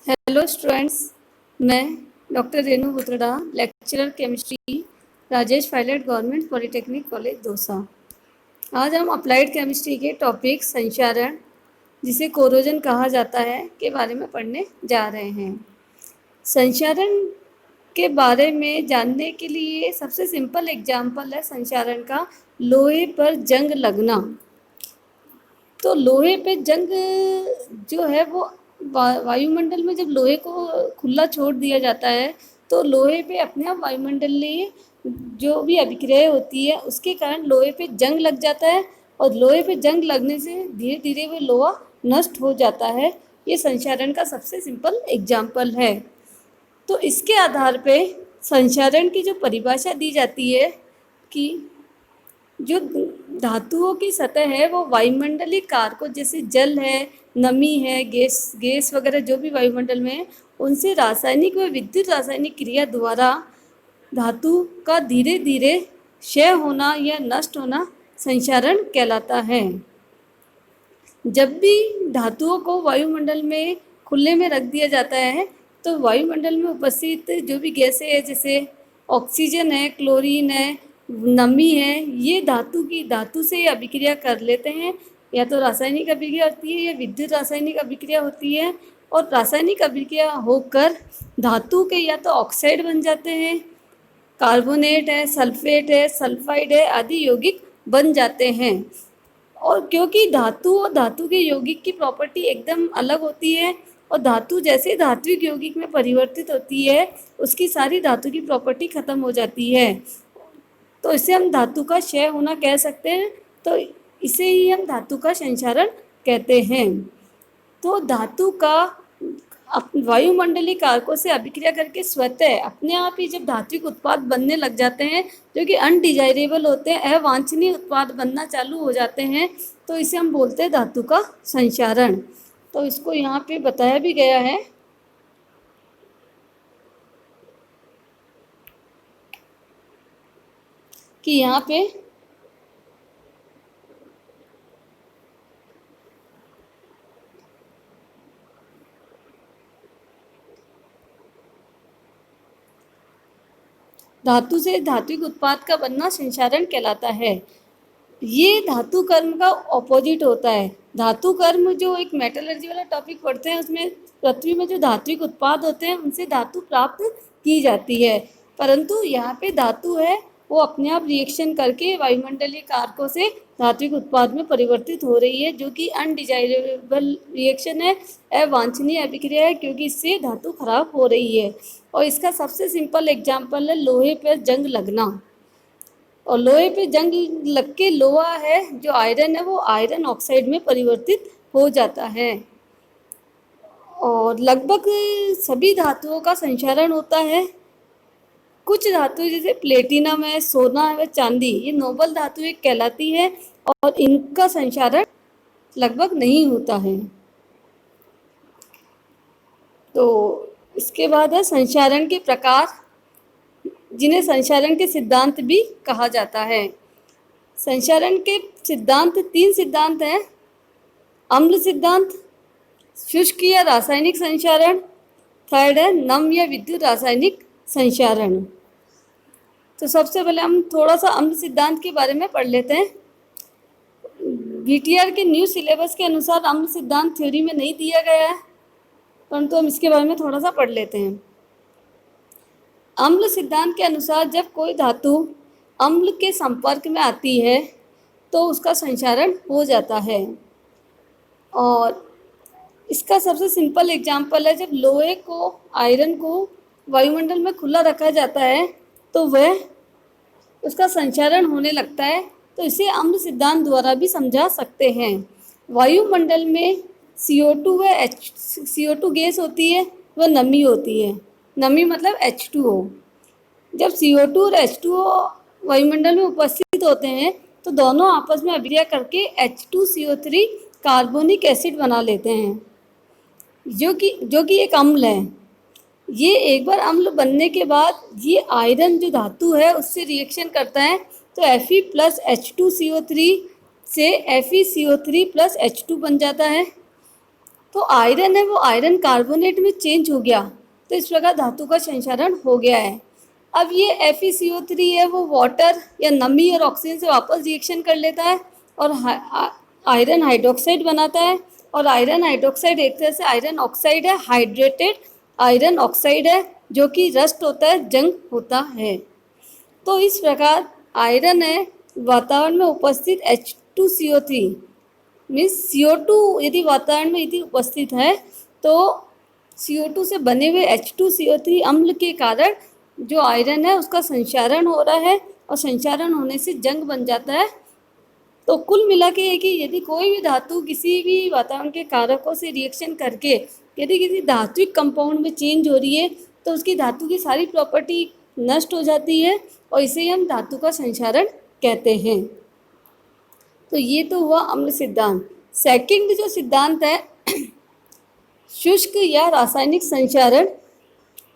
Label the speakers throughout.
Speaker 1: Hello students, मैं doctor Renu Butra, lecturer chemistry, Rajesh Pilot government polytechnic college Dausa. आज हम अप्लाइड केमिस्ट्री के टॉपिक संचारण, जिसे कोरोजन कहा जाता है, के बारे में पढ़ने जा रहे हैं। संचारण के बारे में जानने के लिए सबसे सिंपल एग्जाम्पल है संचारण का लोहे पर जंग लगना। तो लोहे पे जंग जो है वो वायुमंडल में जब लोहे को खुला छोड़ दिया जाता है तो लोहे पे अपने आप वायुमंडलीय जो भी अभिक्रिया होती है उसके कारण लोहे पे जंग लग जाता है और लोहे पे जंग लगने से धीरे धीरे वो लोहा नष्ट हो जाता है। ये संचारण का सबसे सिंपल एग्जाम्पल है। तो इसके आधार पे संचारण की जो परिभाषा दी जाती है कि जो धातुओं की सतह है वो वायुमंडलीय कारकों जैसे जल है, नमी है, गैस वगैरह जो भी वायुमंडल में है उनसे रासायनिक व विद्युत रासायनिक क्रिया द्वारा धातु का धीरे धीरे क्षय होना या नष्ट होना संचारण कहलाता है। जब भी धातुओं को वायुमंडल में खुले में रख दिया जाता है तो वायुमंडल में उपस्थित जो भी गैसें हैं जैसे ऑक्सीजन है, क्लोरीन है, नमी है, ये धातु से अभिक्रिया कर लेते हैं। या तो रासायनिक अभिक्रिया होती है या विद्युत रासायनिक अभिक्रिया होती है और रासायनिक अभिक्रिया होकर धातु के या तो ऑक्साइड बन जाते हैं, कार्बोनेट है, सल्फेट है, सल्फाइड है आदि यौगिक बन जाते हैं। और क्योंकि धातु और धातु के यौगिक की प्रॉपर्टी एकदम अलग होती है और धातु जैसे धात्विक यौगिक में परिवर्तित होती है उसकी सारी धातु की प्रॉपर्टी खत्म हो जाती है। तो इसे हम धातु का क्षय होना कह सकते हैं। तो इसे ही हम धातु का संचारण कहते हैं। तो धातु का वायुमंडलीय कारकों से अभिक्रिया करके स्वतः अपने आप ही जब धात्विक उत्पाद बनने लग जाते हैं जो कि अनडिजायरेबल होते हैं, अवांछनीय उत्पाद बनना चालू हो जाते हैं, तो इसे हम बोलते हैं धातु का संचारण। तो इसको यहाँ पे बताया भी गया है कि यहाँ पे धातु से धात्विक उत्पाद का बनना संचारण कहलाता है। ये धातु कर्म का ऑपोजिट होता है। धातु कर्म जो एक मेटलर्जी वाला टॉपिक पढ़ते हैं उसमें पृथ्वी में जो धात्विक उत्पाद होते हैं उनसे धातु प्राप्त की जाती है, परंतु यहाँ पे धातु है वो अपने आप रिएक्शन करके वायुमंडलीय कारकों से धात्विक उत्पाद में परिवर्तित हो रही है, जो कि अनडिजायरेबल रिएक्शन है, अवांछनीय अभिक्रिया है, क्योंकि इससे धातु खराब हो रही है। और इसका सबसे सिंपल एग्जाम्पल है लोहे पर जंग लगना। और लोहे पे जंग लग के लोहा है जो आयरन है वो आयरन ऑक्साइड में परिवर्तित हो जाता है। और लगभग सभी धातुओं का संचारण होता है। कुछ धातु जैसे प्लेटिनम है, सोना है, चांदी, ये नोबल धातु एक कहलाती है और इनका संचारण लगभग नहीं होता है। तो इसके बाद है संचारण के प्रकार, जिन्हें संचारण के सिद्धांत भी कहा जाता है। संचारण के सिद्धांत 3 सिद्धांत हैं। अम्ल सिद्धांत, शुष्क या रासायनिक संचारण, थर्ड है नम या विद्युत रासायनिक संचारण। तो सबसे पहले हम थोड़ा सा अम्ल सिद्धांत के बारे में पढ़ लेते हैं। VTR के न्यू सिलेबस के अनुसार अम्ल सिद्धांत थ्योरी में नहीं दिया गया है, परंतु हम इसके बारे में थोड़ा सा पढ़ लेते हैं। अम्ल सिद्धांत के अनुसार जब कोई धातु अम्ल के संपर्क में आती है तो उसका संचारण हो जाता है। और इसका सबसे सिंपल एग्जाम्पल है जब लोहे को, आयरन को वायुमंडल में खुला रखा जाता है तो वह उसका संचारण होने लगता है। तो इसे अम्ल सिद्धांत द्वारा भी समझा सकते हैं। वायुमंडल में CO2 व CO2 गैस होती है, वह नमी होती है। नमी मतलब H2O। जब CO2 और H2O वायुमंडल में उपस्थित होते हैं तो दोनों आपस में अभिक्रिया करके H2CO3 कार्बोनिक एसिड बना लेते हैं, जो कि एक अम्ल है। ये एक बार अम्ल बनने के बाद ये आयरन जो धातु है उससे रिएक्शन करता है तो Fe प्लस H2CO3 से FeCO3 प्लस H2 बन जाता है। तो आयरन है वो आयरन कार्बोनेट में चेंज हो गया, तो इस प्रकार धातु का संक्षारण हो गया है। अब ये FeCO3 है वो वाटर या नमी और ऑक्सीजन से वापस रिएक्शन कर लेता है और आयरन हाइड्रोक्साइड बनाता है, और आयरन हाइड्रोक्साइड एक तरह से आयरन ऑक्साइड है, हाइड्रेटेड आयरन ऑक्साइड है, जो कि रस्ट होता है, जंग होता है। तो इस प्रकार आयरन है वातावरण में उपस्थित H2CO3 मीन्स CO2 यदि वातावरण में यदि उपस्थित है तो CO2 से बने हुए H2CO3 अम्ल के कारण जो आयरन है उसका संक्षारण हो रहा है, और संक्षारण होने से जंग बन जाता है। तो कुल मिला के कि यदि कोई भी धातु किसी भी वातावरण के कारकों से रिएक्शन करके यदि किसी धात्विक कंपाउंड में चेंज हो रही है तो उसकी धातु की सारी प्रॉपर्टी नष्ट हो जाती है, और इसे हम धातु का संक्षारण कहते हैं। तो ये तो हुआ अम्ल सिद्धांत। सेकंड जो सिद्धांत है शुष्क या रासायनिक संक्षारण,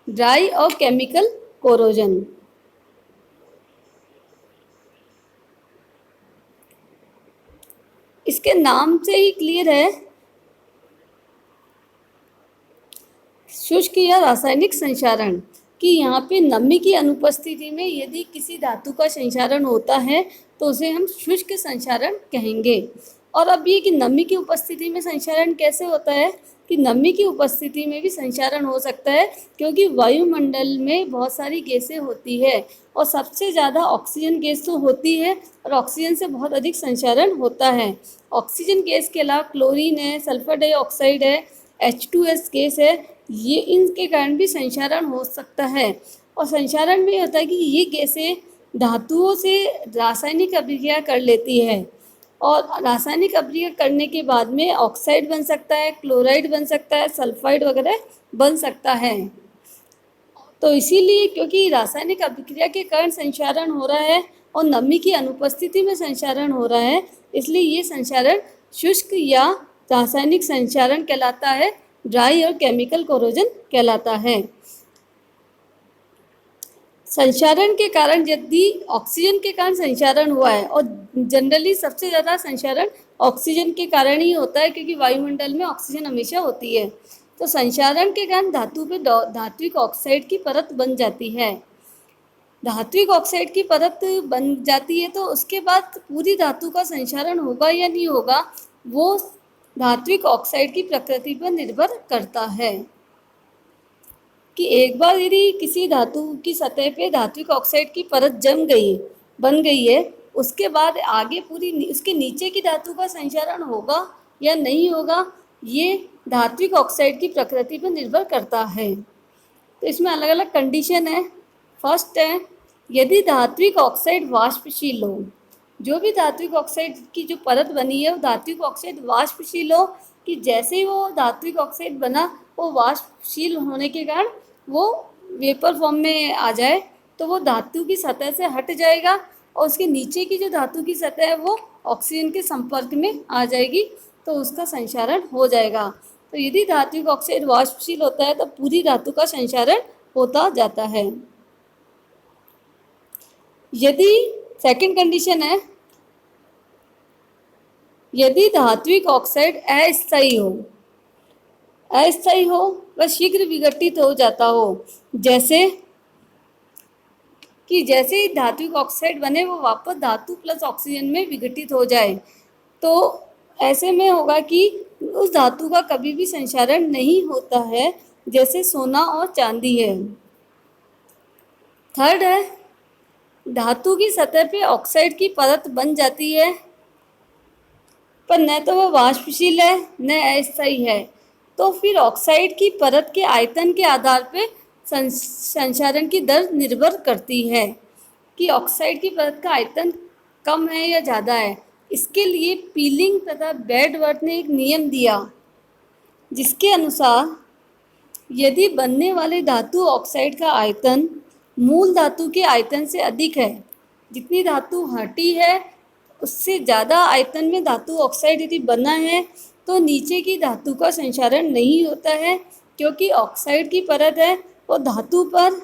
Speaker 1: ड्राई और केमिकल कोरोजन। इसके नाम से ही क्लियर है, शुष्क या रासायनिक संक्षारण, कि यहाँ पे नमी की अनुपस्थिति में यदि किसी धातु का संक्षारण होता है तो उसे हम शुष्क संक्षारण कहेंगे। और अब ये कि नमी की उपस्थिति में संक्षारण कैसे होता है, कि नमी की उपस्थिति में भी संक्षारण हो सकता है, क्योंकि वायुमंडल में बहुत सारी गैसें होती है और सबसे ज़्यादा ऑक्सीजन गैस तो होती है, और ऑक्सीजन से बहुत अधिक संक्षारण होता है। ऑक्सीजन गैस के अलावा क्लोरीन है, सल्फर डाइऑक्साइड है, H2S गैस है, ये इनके कारण भी संक्षारण हो सकता है। और संक्षारण में होता है कि ये गैसें धातुओं से रासायनिक अभिक्रिया कर लेती है, और रासायनिक अभिक्रिया करने के बाद में ऑक्साइड बन सकता है, क्लोराइड बन सकता है, सल्फाइड वगैरह बन सकता है। तो इसीलिए क्योंकि रासायनिक अभिक्रिया के कारण संक्षारण हो रहा है और नमी की अनुपस्थिति में संक्षारण हो रहा है, इसलिए ये संक्षारण शुष्क या रासायनिक संक्षारण कहलाता है, ड्राई और केमिकल कोरोजन कहलाता है। संक्षारण के कारण यदि ऑक्सीजन के कारण संक्षारण हुआ है, और जनरली सबसे ज़्यादा संक्षारण ऑक्सीजन के कारण ही होता है, क्योंकि वायुमंडल में ऑक्सीजन हमेशा होती है। तो संक्षारण के कारण धातु पे धात्विक ऑक्साइड की परत बन जाती है। धात्विक ऑक्साइड की परत बन जाती है तो उसके बाद पूरी धातु का संक्षारण होगा या नहीं होगा, वो धात्विक ऑक्साइड की प्रकृति पर निर्भर करता है। कि एक बार यदि किसी धातु की सतह पे धात्विक ऑक्साइड की परत जम गई, बन गई है, उसके बाद आगे पूरी उसके नीचे की धातु का संक्षारण होगा या नहीं होगा, ये धात्विक ऑक्साइड की प्रकृति पर निर्भर करता है। तो इसमें अलग अलग कंडीशन है। फर्स्ट है, यदि धात्विक ऑक्साइड वाष्पशील हो, जो भी धात्विक ऑक्साइड की जो परत बनी है वो धात्विक ऑक्साइड वाष्पशील हो, कि जैसे ही वो धात्विक ऑक्साइड बना वो वाष्पशील होने के कारण वो वेपर फॉर्म में आ जाए, तो वो धातु की सतह से हट जाएगा और उसके नीचे की जो धातु की सतह है वो ऑक्सीजन के संपर्क में आ जाएगी, तो उसका संक्षारण हो जाएगा। तो यदि धात्विक ऑक्साइड वाष्पशील होता है तो पूरी धातु का संक्षारण होता जाता है। यदि सेकंड कंडीशन है, यदि धात्विक ऑक्साइड अस्थायी हो, अस्थायी हो वह शीघ्र विघटित हो जाता हो, जैसे कि जैसे ही धात्विक ऑक्साइड बने वो वापस धातु प्लस ऑक्सीजन में विघटित हो जाए, तो ऐसे में होगा कि उस धातु का कभी भी संक्षारण नहीं होता है, जैसे सोना और चांदी है। थर्ड है, धातु की सतह पे ऑक्साइड की परत बन जाती है, पर न तो वह वाष्पशील है न अस्थायी है, तो फिर ऑक्साइड की परत के आयतन के आधार पे संक्षारण की दर निर्भर करती है, कि ऑक्साइड की परत का आयतन कम है या ज़्यादा है। इसके लिए पीलिंग तथा बेडवर्थ ने एक नियम दिया, जिसके अनुसार यदि बनने वाले धातु ऑक्साइड का आयतन मूल धातु के आयतन से अधिक है, जितनी धातु हटी है उससे ज़्यादा आयतन में धातु ऑक्साइड यदि बना है, तो नीचे की धातु का संक्षारण नहीं होता है, क्योंकि ऑक्साइड की परत है वो धातु पर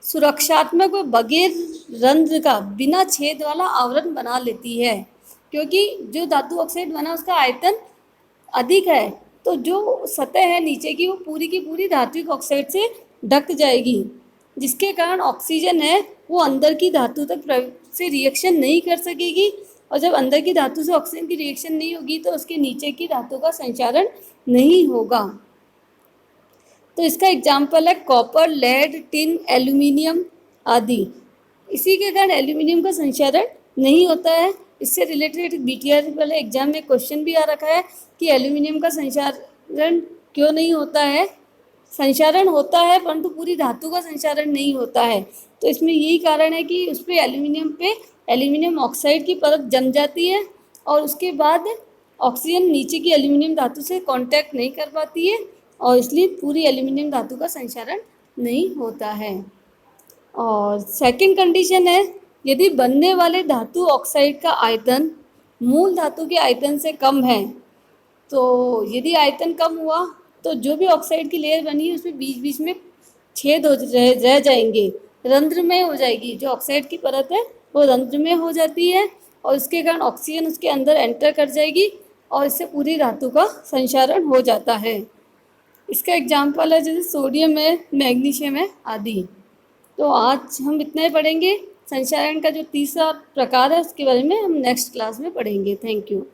Speaker 1: सुरक्षात्मक व बगैर रंध्र का बिना छेद वाला आवरण बना लेती है। क्योंकि जो धातु ऑक्साइड बना उसका आयतन अधिक है, तो जो सतह है नीचे की वो पूरी की पूरी धात्विक ऑक्साइड से ढक जाएगी, जिसके कारण ऑक्सीजन है वो अंदर की धातु तक से रिएक्शन नहीं कर सकेगी, और जब अंदर की धातु से ऑक्सीजन की रिएक्शन नहीं होगी तो उसके नीचे की धातु का संचारण नहीं होगा। तो इसका एग्जाम्पल है कॉपर, लेड, टिन, एल्यूमिनियम आदि। इसी के कारण एल्यूमिनियम का संचारण नहीं होता है। इससे रिलेटेड बीटीआर वाले एग्जाम में क्वेश्चन भी आ रखा है कि एल्यूमिनियम का संचारण क्यों नहीं होता है। संचारण होता है परंतु पूरी धातु का संचारण नहीं होता है। तो इसमें यही कारण है कि उस पर एल्यूमिनियम ऑक्साइड की परत जम जाती है और उसके बाद ऑक्सीजन नीचे की एल्यूमिनियम धातु से कांटेक्ट नहीं कर पाती है और इसलिए पूरी एल्यूमिनियम धातु का संचारण नहीं होता है। और सेकंड कंडीशन है, यदि बनने वाले धातु ऑक्साइड का आयतन मूल धातु के आयतन से कम है, तो यदि आयतन कम हुआ तो जो भी ऑक्साइड की लेयर बनी है उसमें बीच बीच में छेद रह जाएंगे, रंध्रमय हो जाएगी। जो ऑक्साइड की परत है वो रंध्रमय हो जाती है और इसके कारण ऑक्सीजन उसके अंदर एंटर कर जाएगी और इससे पूरी धातु का संचारण हो जाता है। इसका एग्जाम्पल है जैसे सोडियम है, मैग्नीशियम है आदि। तो आज हम इतना ही पढ़ेंगे। संचारण का जो तीसरा प्रकार है उसके बारे में हम नेक्स्ट क्लास में पढ़ेंगे। Thank you.